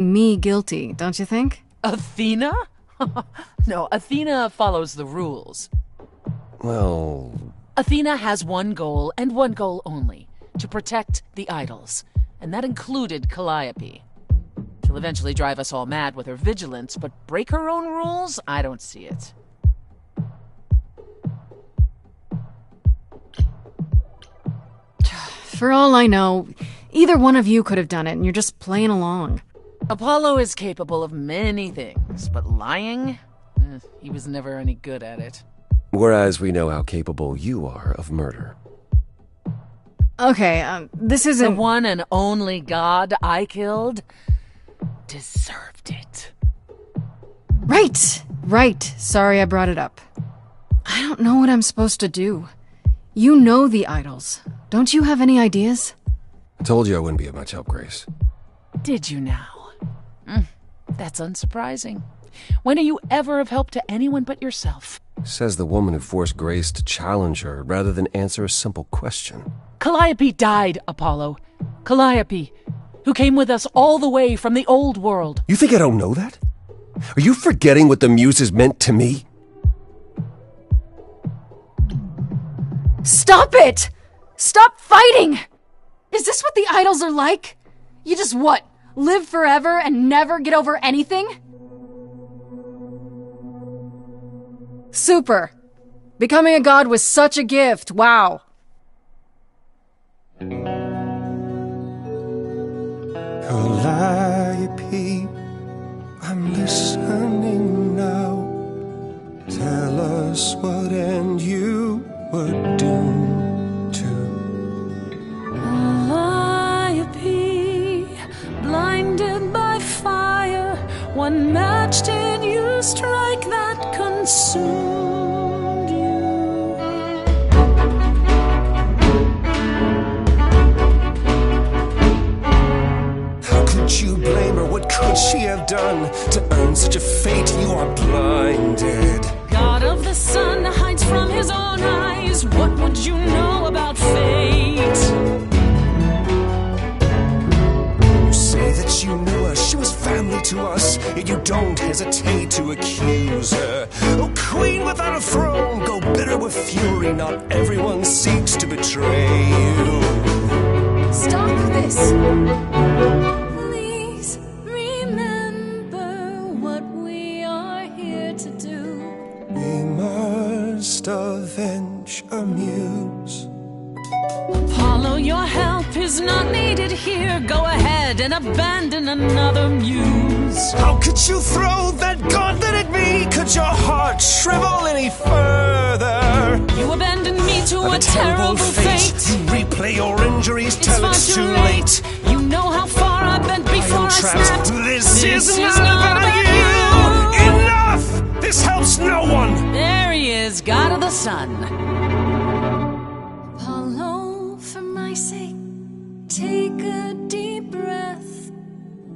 me guilty, don't you think? Athena? No, Athena follows the rules. Well... Athena has one goal, and one goal only. To protect the idols. And that included Calliope. She'll eventually drive us all mad with her vigilance, but break her own rules? I don't see it. For all I know, either one of you could have done it, and you're just playing along. Apollo is capable of many things, but lying? He was never any good at it. Whereas we know how capable you are of murder. Okay, this isn't... The one and only god I killed deserved it. Right. Sorry I brought it up. I don't know what I'm supposed to do. You know the idols. Don't you have any ideas? I told you I wouldn't be of much help, Grace. Did you now? That's unsurprising. When are you ever of help to anyone but yourself? Says the woman who forced Grace to challenge her rather than answer a simple question. Calliope died, Apollo. Calliope, who came with us all the way from the old world. You think I don't know that? Are you forgetting what the Muses meant to me? Stop it! Stop fighting! Is this what the idols are like? You just what? Live forever and never get over anything? Super! Becoming a god was such a gift, wow. Calliope, I'm listening now. Tell us what end you were doomed to. Calliope, blinded by fire, one match did you strike that consumed you. How could you blame her? What could she have done to earn such a fate? You are blinded. God of the sun hides from his own eyes. What would you know about fate? You say that you knew her, she was family to us, yet you don't hesitate to accuse her. Oh, queen without a throne, go bitter with fury. Not everyone seeks to betray you. Stop this! Please remember what we are here to do. We must avenge a muse. Apollo, your help is not needed here. Go ahead and abandon another muse. How could you throw that gauntlet at me? Could your heart shrivel any further? You abandoned me to a terrible fate. You replay your injuries, It's tell far it's too too late. late. You know how far I've been before I Trapped. snapped. This is not about you. Enough! This helps no one. There he is, god of the sun. Apollo, for my sake, take a deep breath.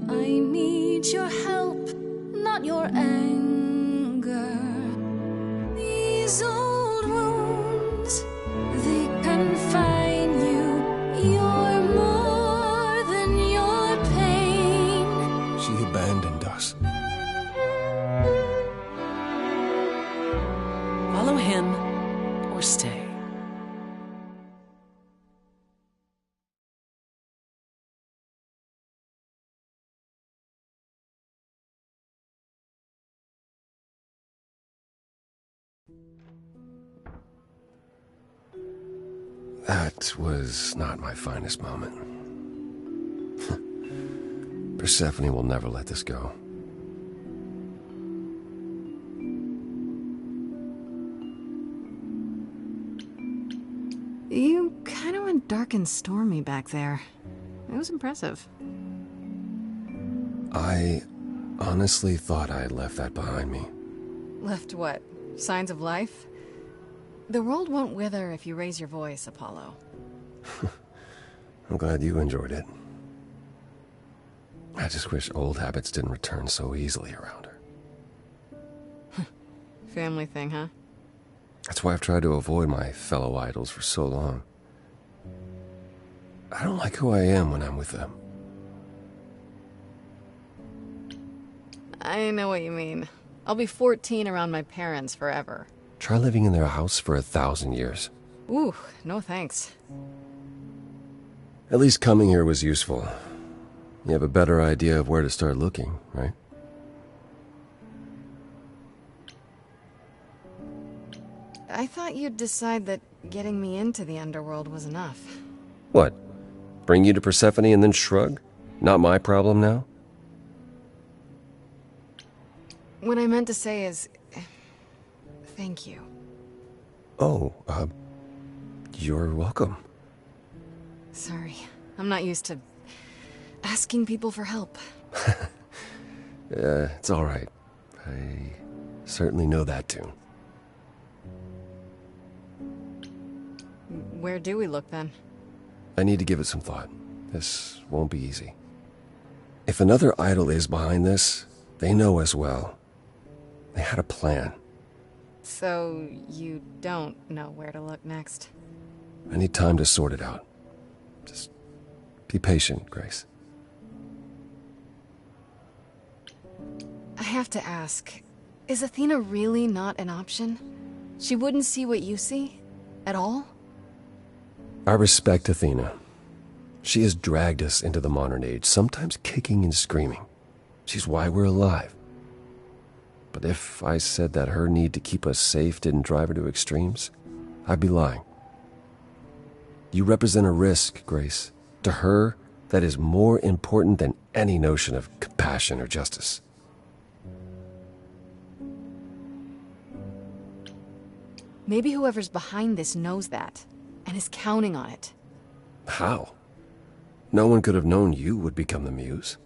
I need your help, not your anger. These old wounds, they confine you. You're more than your pain. She abandoned us. Follow him or stay. That was not my finest moment. Persephone will never let this go. You kind of went dark and stormy back there. It was impressive. I honestly thought I had left that behind me. Left what? Signs of life? The world won't wither if you raise your voice, Apollo. I'm glad you enjoyed it. I just wish old habits didn't return so easily around her. Family thing, huh? That's why I've tried to avoid my fellow idols for so long. I don't like who I am when I'm with them. I know what you mean. I'll be 14 around my parents forever. Try living in their house for 1,000 years. Ooh, no thanks. At least coming here was useful. You have a better idea of where to start looking, right? I thought you'd decide that getting me into the underworld was enough. What? Bring you to Persephone and then shrug? Not my problem now? What I meant to say is... thank you. Oh, you're welcome. Sorry, I'm not used to asking people for help. It's all right. I certainly know that tune. Where do we look then? I need to give it some thought. This won't be easy. If another idol is behind this, they know as well. They had a plan. So you don't know where to look next? I need time to sort it out. Just be patient, Grace. I have to ask, is Athena really not an option? She wouldn't see what you see? At all? I respect Athena. She has dragged us into the modern age, sometimes kicking and screaming. She's why we're alive. But if I said that her need to keep us safe didn't drive her to extremes, I'd be lying. You represent a risk, Grace. To her, that is more important than any notion of compassion or justice. Maybe whoever's behind this knows that, and is counting on it. How? No one could have known you would become the muse.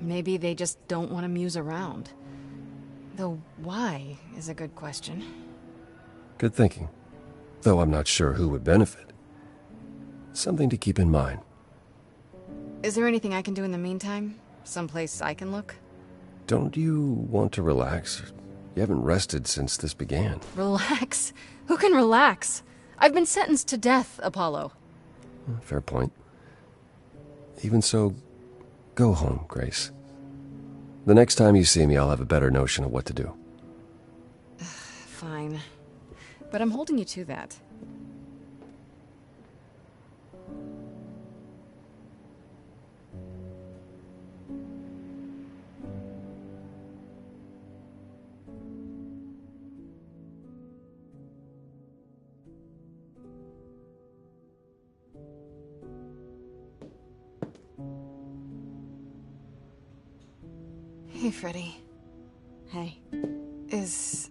Maybe they just don't want to muse around. Though why is a good question. Good thinking. Though I'm not sure who would benefit. Something to keep in mind. Is there anything I can do in the meantime? Someplace I can look? Don't you want to relax? You haven't rested since this began. Relax? Who can relax? I've been sentenced to death, Apollo. Fair point. Even so, go home, Grace. The next time you see me, I'll have a better notion of what to do. Fine. But I'm holding you to that. Hey, Freddy. Hey. Is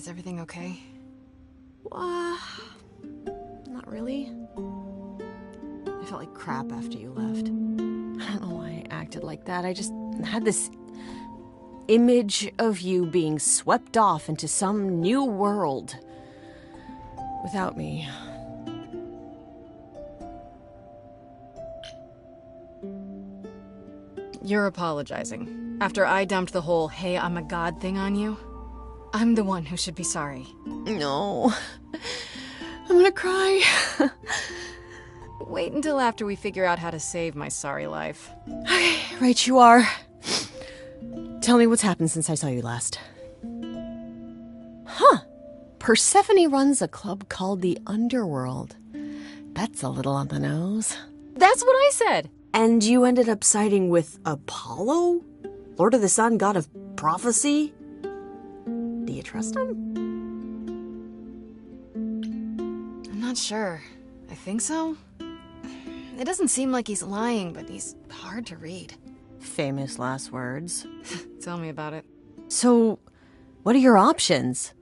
everything okay? Not really. I felt like crap after you left. I don't know why I acted like that. I just had this image of you being swept off into some new world without me. You're apologizing. After I dumped the whole, hey, I'm a god thing on you, I'm the one who should be sorry. No. I'm gonna cry. Wait until after we figure out how to save my sorry life. Okay, right you are. Tell me what's happened since I saw you last. Huh. Persephone runs a club called the Underworld. That's a little on the nose. That's what I said! And you ended up siding with Apollo? Lord of the Sun, god of prophecy? Do you trust him? I'm not sure. I think so. It doesn't seem like he's lying, but he's hard to read. Famous last words. Tell me about it. So, what are your options?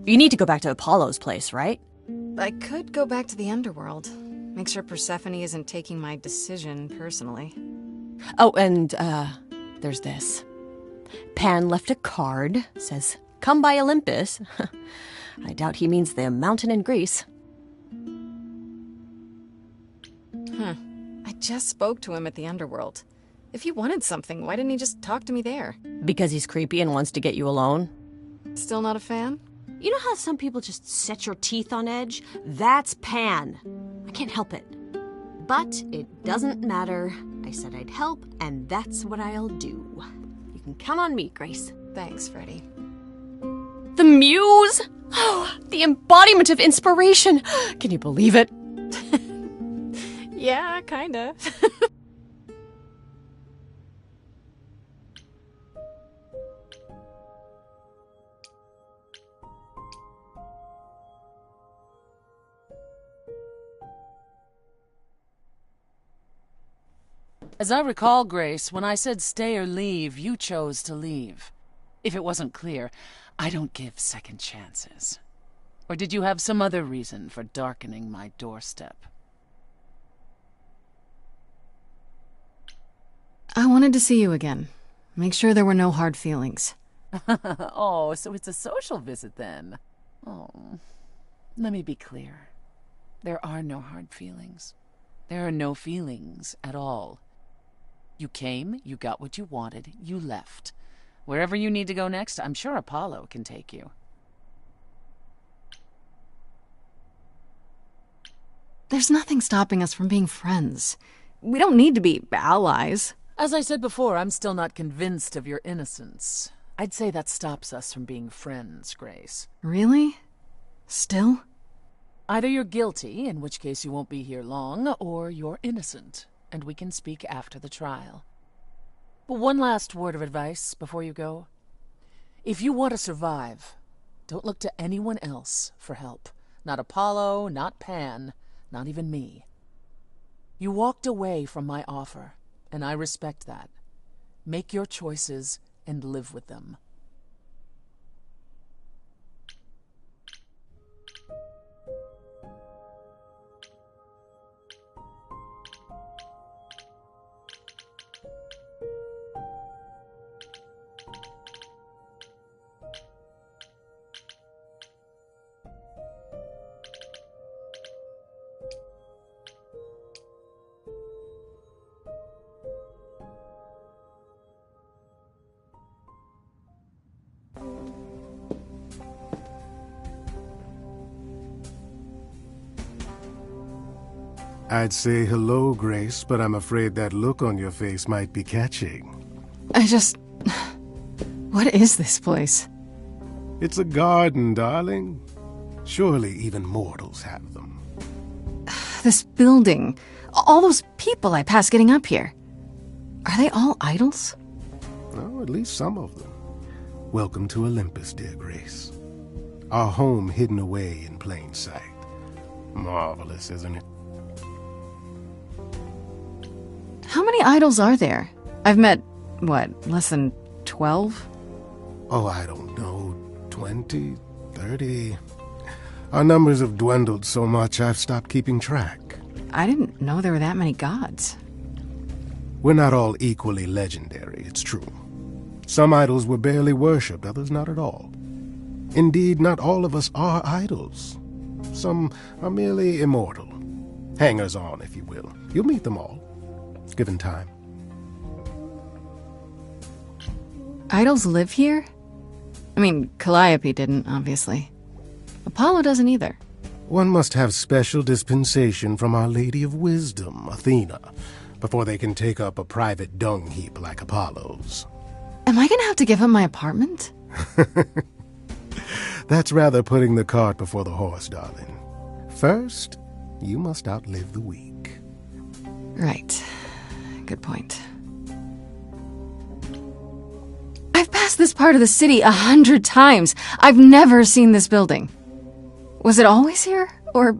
You need to go back to Apollo's place, right? I could go back to the Underworld. Make sure Persephone isn't taking my decision personally. Oh, and, there's this. Pan left a card, says, "Come by Olympus." I doubt he means the mountain in Greece. I just spoke to him at the Underworld. If he wanted something, why didn't he just talk to me there? Because he's creepy and wants to get you alone? Still not a fan? You know how some people just set your teeth on edge? That's Pan. I can't help it. But it doesn't matter. I said I'd help, and that's what I'll do. You can count on me, Grace. Thanks, Freddie. The muse! Oh, the embodiment of inspiration! Can you believe it? Yeah, kinda. As I recall, Grace, when I said stay or leave, you chose to leave. If it wasn't clear, I don't give second chances. Or did you have some other reason for darkening my doorstep? I wanted to see you again. Make sure there were no hard feelings. Oh, so it's a social visit then. Oh, let me be clear. There are no hard feelings. There are no feelings at all. You came, you got what you wanted, you left. Wherever you need to go next, I'm sure Apollo can take you. There's nothing stopping us from being friends. We don't need to be allies. As I said before, I'm still not convinced of your innocence. I'd say that stops us from being friends, Grace. Really? Still? Either you're guilty, in which case you won't be here long, or you're innocent, and we can speak after the trial. But one last word of advice before you go. If you want to survive, don't look to anyone else for help. Not Apollo, not Pan, not even me. You walked away from my offer, and I respect that. Make your choices and live with them. I'd say hello, Grace, but I'm afraid that look on your face might be catching. What is this place? It's a garden, darling. Surely even mortals have them. This building. All those people I pass getting up here. Are they all idols? Oh, at least some of them. Welcome to Olympus, dear Grace. Our home hidden away in plain sight. Marvelous, isn't it? How many idols are there? I've met, less than 12? Oh, I don't know, 20, 30. Our numbers have dwindled so much I've stopped keeping track. I didn't know there were that many gods. We're not all equally legendary, it's true. Some idols were barely worshipped, others not at all. Indeed, not all of us are idols. Some are merely immortal. Hangers-on, if you will. You'll meet them all, given time. Idols live here? I mean, Calliope didn't, obviously. Apollo doesn't either. One must have special dispensation from Our Lady of Wisdom, Athena, before they can take up a private dung heap like Apollo's. Am I gonna have to give up my apartment? That's rather putting the cart before the horse, darling. First, you must outlive the week. Right. Good point. I've passed this part of the city 100 times. I've never seen this building. Was it always here, or...?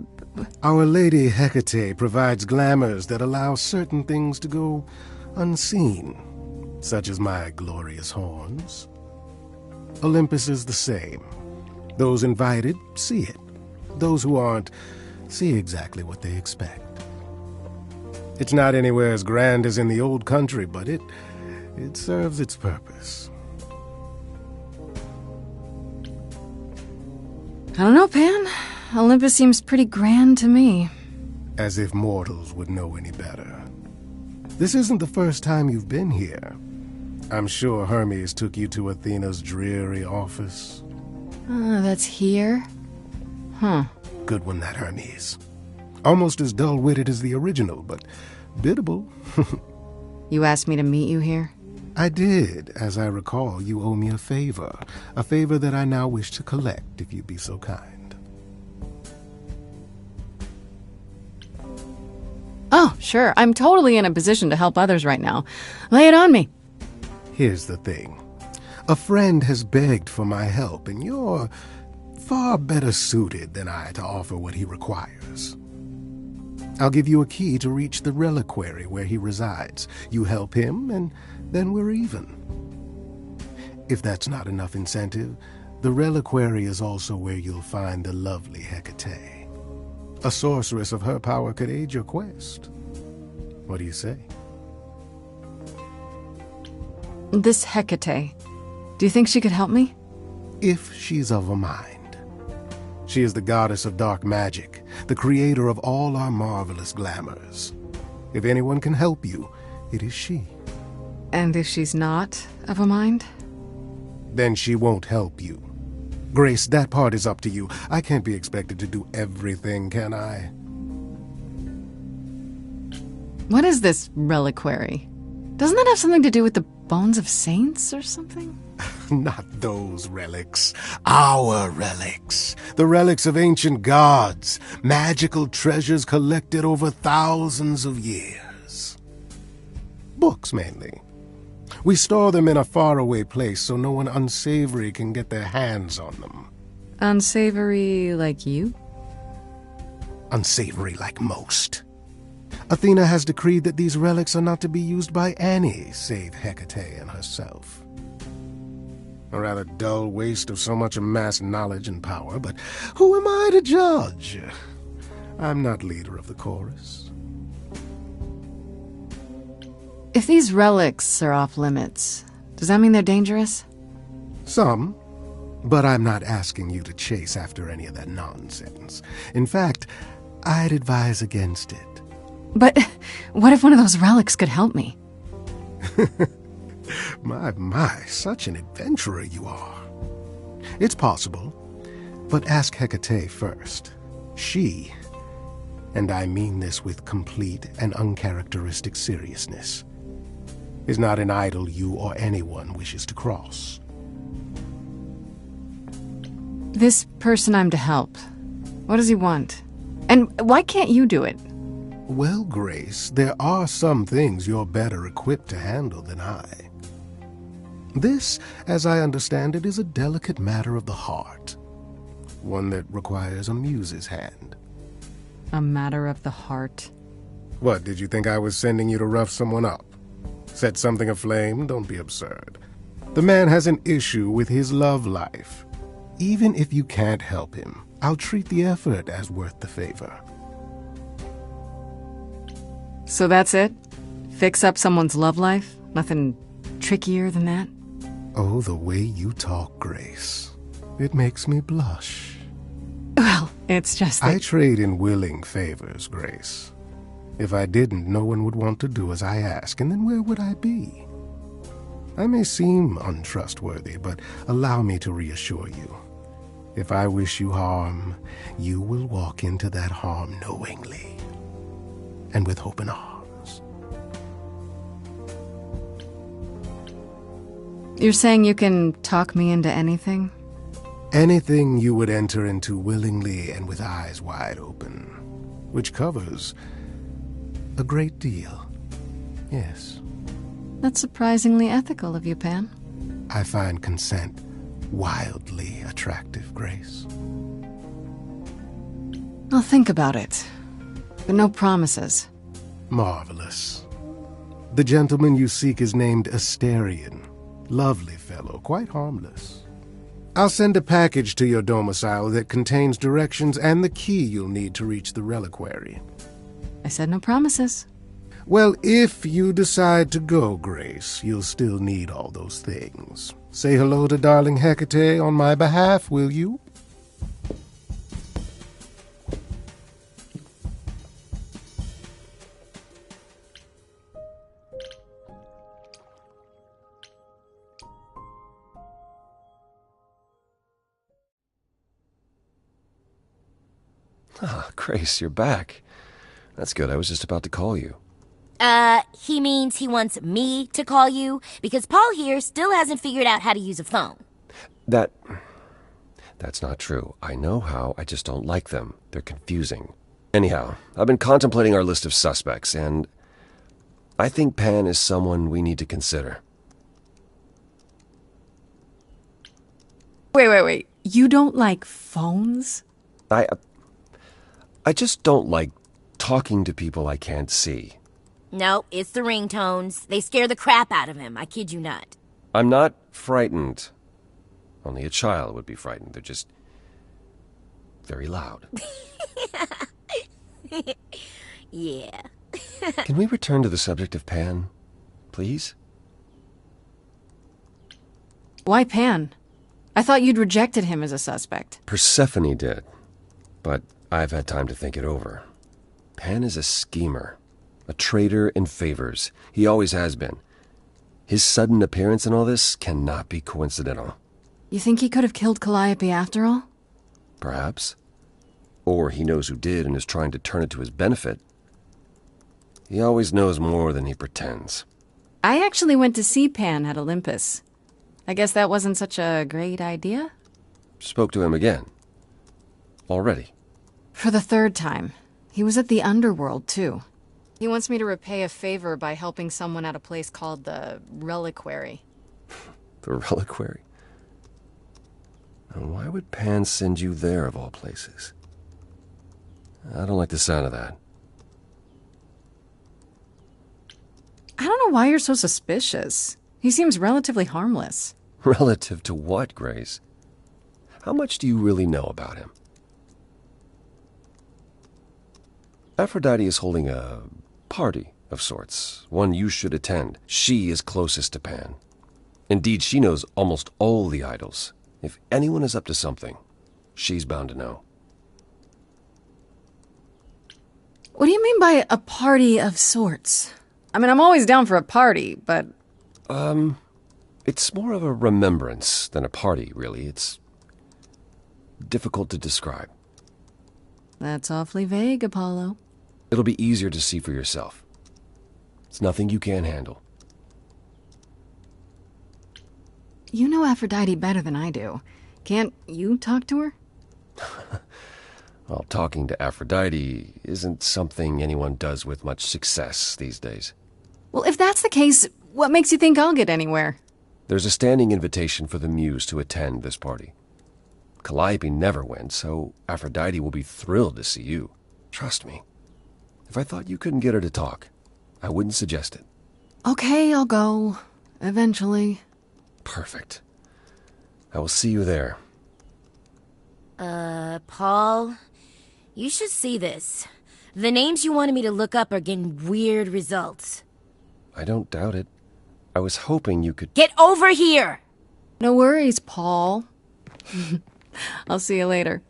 Our Lady Hecate provides glamours that allow certain things to go unseen, such as my glorious horns. Olympus is the same. Those invited see it. Those who aren't see exactly what they expect. It's not anywhere as grand as in the old country, but it serves its purpose. I don't know, Pan. Olympus seems pretty grand to me. As if mortals would know any better. This isn't the first time you've been here. I'm sure Hermes took you to Athena's dreary office. That's here? Huh. Good one, that Hermes. Almost as dull-witted as the original, but biddable. You asked me to meet you here? I did. As I recall, you owe me a favor that I now wish to collect, if you'd be so kind. Oh, sure. I'm totally in a position to help others right now. Lay it on me. Here's the thing. A friend has begged for my help, and you're far better suited than I to offer what he requires. I'll give you a key to reach the reliquary where he resides. You help him, and then we're even. If that's not enough incentive, the reliquary is also where you'll find the lovely Hecate. A sorceress of her power could aid your quest. What do you say? This Hecate, do you think she could help me? If she's of a mind. She is the goddess of dark magic, the creator of all our marvelous glamours. If anyone can help you, it is she. And if she's not of a mind? Then she won't help you. Grace, that part is up to you. I can't be expected to do everything, can I? What is this reliquary? Doesn't that have something to do with the bones of saints or something? Not those relics. Our relics. The relics of ancient gods. Magical treasures collected over thousands of years. Books, mainly. We store them in a faraway place so no one unsavory can get their hands on them. Unsavory like you? Unsavory like most. Athena has decreed that these relics are not to be used by any save Hecate and herself. A rather dull waste of so much amassed knowledge and power, but who am I to judge? I'm not leader of the chorus. If these relics are off limits, does that mean they're dangerous? Some, but I'm not asking you to chase after any of that nonsense. In fact, I'd advise against it. But what if one of those relics could help me? My, such an adventurer you are. It's possible, but ask Hecate first. She, and I mean this with complete and uncharacteristic seriousness, is not an idol you or anyone wishes to cross. This person I'm to help, what does he want? And why can't you do it? Well, Grace, there are some things you're better equipped to handle than I. This, as I understand it, is a delicate matter of the heart. One that requires a muse's hand. A matter of the heart? What, did you think I was sending you to rough someone up? Set something aflame? Don't be absurd. The man has an issue with his love life. Even if you can't help him, I'll treat the effort as worth the favor. So that's it? Fix up someone's love life? Nothing trickier than that? Oh, the way you talk, Grace. It makes me blush. Well, it's just that... I trade in willing favors, Grace. If I didn't, no one would want to do as I ask, and then where would I be? I may seem untrustworthy, but allow me to reassure you. If I wish you harm, you will walk into that harm knowingly, and with open arms. You're saying you can talk me into anything? Anything you would enter into willingly and with eyes wide open, which covers a great deal. Yes. That's surprisingly ethical of you, Pan. I find consent wildly attractive, Grace. I'll think about it, but no promises. Marvelous. The gentleman you seek is named Asterion. Lovely fellow, quite harmless. I'll send a package to your domicile that contains directions and the key you'll need to reach the reliquary. I said no promises. Well, if you decide to go, Grace, you'll still need all those things. Say hello to darling Hecate on my behalf, will you? Ah, Grace, you're back. That's good. I was just about to call you. He means he wants me to call you, because Paul here still hasn't figured out how to use a phone. That's not true. I know how, I just don't like them. They're confusing. Anyhow, I've been contemplating our list of suspects, and I think Pan is someone we need to consider. Wait. You don't like phones? I just don't like talking to people I can't see. No, it's the ringtones. They scare the crap out of him, I kid you not. I'm not frightened. Only a child would be frightened. They're just very loud. Yeah. Can we return to the subject of Pan, please? Why Pan? I thought you'd rejected him as a suspect. Persephone did, but I've had time to think it over. Pan is a schemer, a traitor in favors. He always has been. His sudden appearance in all this cannot be coincidental. You think he could have killed Calliope after all? Perhaps. Or he knows who did and is trying to turn it to his benefit. He always knows more than he pretends. I actually went to see Pan at Olympus. I guess that wasn't such a great idea? Spoke to him again. Already. For the third time. He was at the underworld, too. He wants me to repay a favor by helping someone at a place called the Reliquary. The Reliquary? And why would Pan send you there, of all places? I don't like the sound of that. I don't know why you're so suspicious. He seems relatively harmless. Relative to what, Grace? How much do you really know about him? Aphrodite is holding a party of sorts, one you should attend. She is closest to Pan. Indeed, she knows almost all the idols. If anyone is up to something, she's bound to know. What do you mean by a party of sorts? I mean, I'm always down for a party, but... It's more of a remembrance than a party, really. It's difficult to describe. That's awfully vague, Apollo. It'll be easier to see for yourself. It's nothing you can't handle. You know Aphrodite better than I do. Can't you talk to her? Well, talking to Aphrodite isn't something anyone does with much success these days. Well, if that's the case, what makes you think I'll get anywhere? There's a standing invitation for the Muse to attend this party. Calliope never went, so Aphrodite will be thrilled to see you. Trust me. If I thought you couldn't get her to talk, I wouldn't suggest it. Okay, I'll go. Eventually. Perfect. I will see you there. Paul, you should see this. The names you wanted me to look up are getting weird results. I don't doubt it. I was hoping you could... Get over here! No worries, Paul. I'll see you later.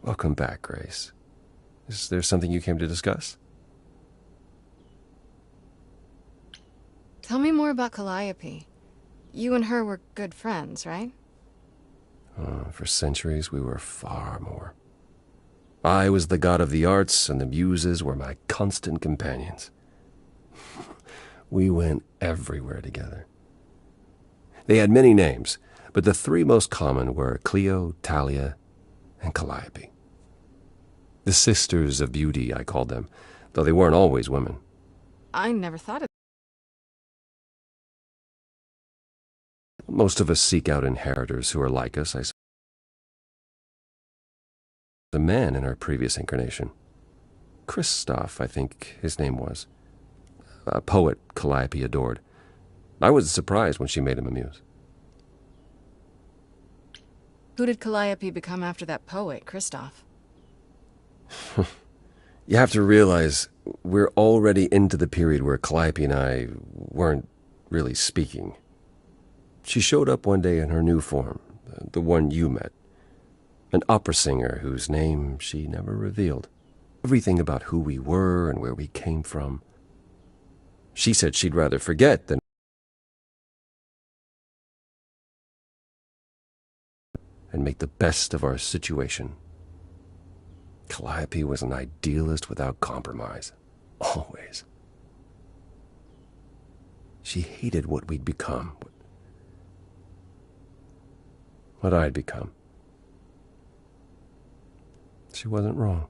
Welcome back, Grace. Is there something you came to discuss? Tell me more about Calliope. You and her were good friends, right? For centuries, we were far more. I was the god of the arts, and the muses were my constant companions. We went everywhere together. They had many names, but the three most common were Clio, Talia, and Calliope. The Sisters of Beauty, I called them, though they weren't always women. I never thought of Most of us seek out inheritors who are like us, I suppose. The man in our previous incarnation. Christoph, I think his name was. A poet Calliope adored. I was surprised when she made him a muse. Who did Calliope become after that poet, Christoph? You have to realize we're already into the period where Calliope and I weren't really speaking. She showed up one day in her new form, the one you met. An opera singer whose name she never revealed. everything about who we were and where we came from. She said she'd rather forget than and make the best of our situation. Calliope was an idealist without compromise. Always. She hated what we'd become. What I'd become. She wasn't wrong.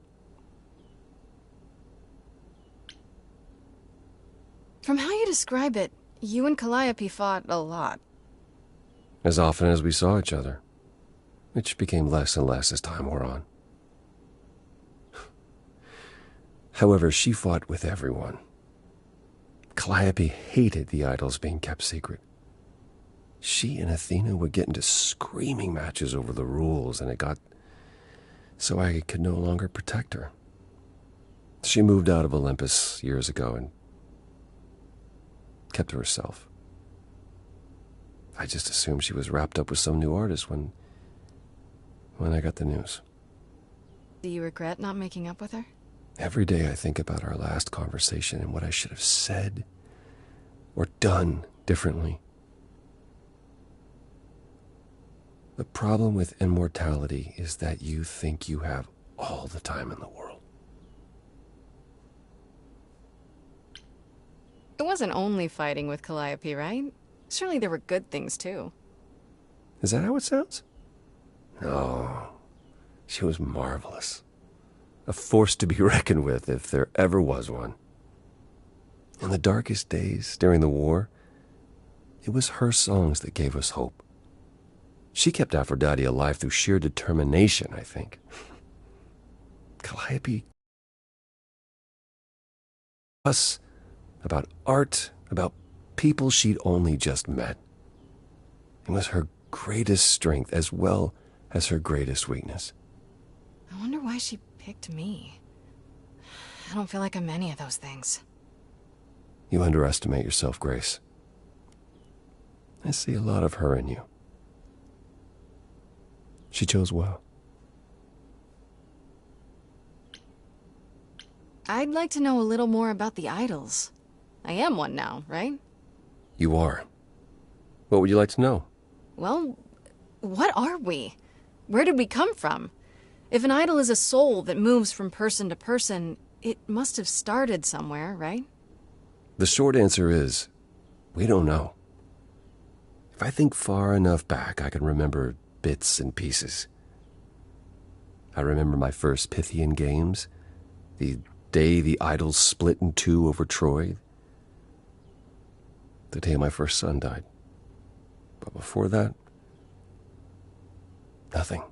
From how you describe it, you and Calliope fought a lot. As often as we saw each other, which became less and less as time wore on. However, she fought with everyone. Calliope hated the idols being kept secret. She and Athena would get into screaming matches over the rules, and it got so I could no longer protect her. She moved out of Olympus years ago and kept to herself. I just assumed she was wrapped up with some new artist when I got the news. Do you regret not making up with her? Every day I think about our last conversation and what I should have said or done differently. The problem with immortality is that you think you have all the time in the world. It wasn't only fighting with Calliope, right? Surely there were good things too. Is that how it sounds? No, she was marvelous. A force to be reckoned with if there ever was one. In the darkest days during the war, it was her songs that gave us hope. She kept Aphrodite alive through sheer determination, I think. Calliope, us, about art, about people she'd only just met. It was her greatest strength as well as her greatest weakness. I wonder why she picked me. I don't feel like I'm any of those things. You underestimate yourself, Grace. I see a lot of her in you. She chose well. I'd like to know a little more about the idols. I am one now, right? You are. What would you like to know? Well, what are we? Where did we come from? If an idol is a soul that moves from person to person, it must have started somewhere, right? The short answer is, we don't know. If I think far enough back, I can remember bits and pieces. I remember my first Pythian games, the day the idols split in two over Troy, the day my first son died. But before that, nothing.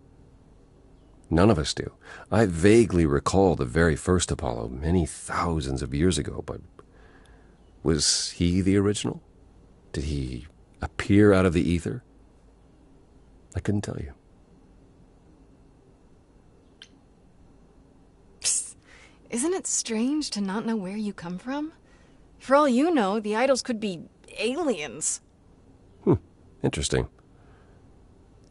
None of us do. I vaguely recall the very first Apollo many thousands of years ago, but was he the original? Did he appear out of the ether? I couldn't tell you. Psst. Isn't it strange to not know where you come from? For all you know, the idols could be aliens. Interesting.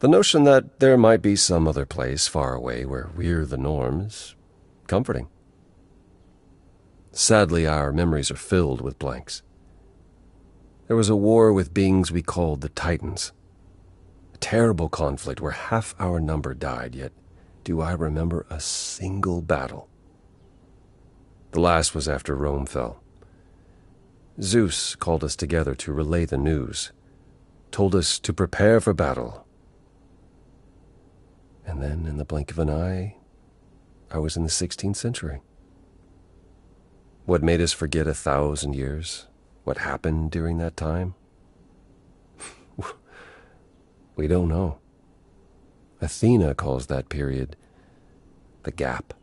The notion that there might be some other place far away where we're the norm is comforting. Sadly, our memories are filled with blanks. There was a war with beings we called the Titans. A terrible conflict where half our number died, yet do I remember a single battle. The last was after Rome fell. Zeus called us together to relay the news, told us to prepare for battle. And then, in the blink of an eye, I was in the 16th century. What made us forget 1,000 years? What happened during that time? We don't know. Athena calls that period the gap.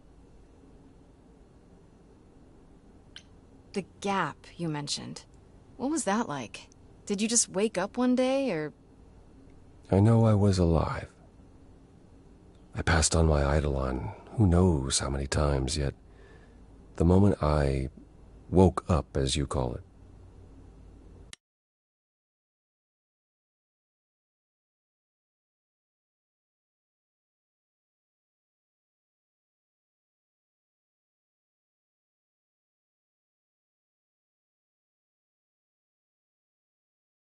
The gap you mentioned. What was that like? Did you just wake up one day, or... I know I was alive. I passed on my eidolon who knows how many times, yet the moment I woke up, as you call it,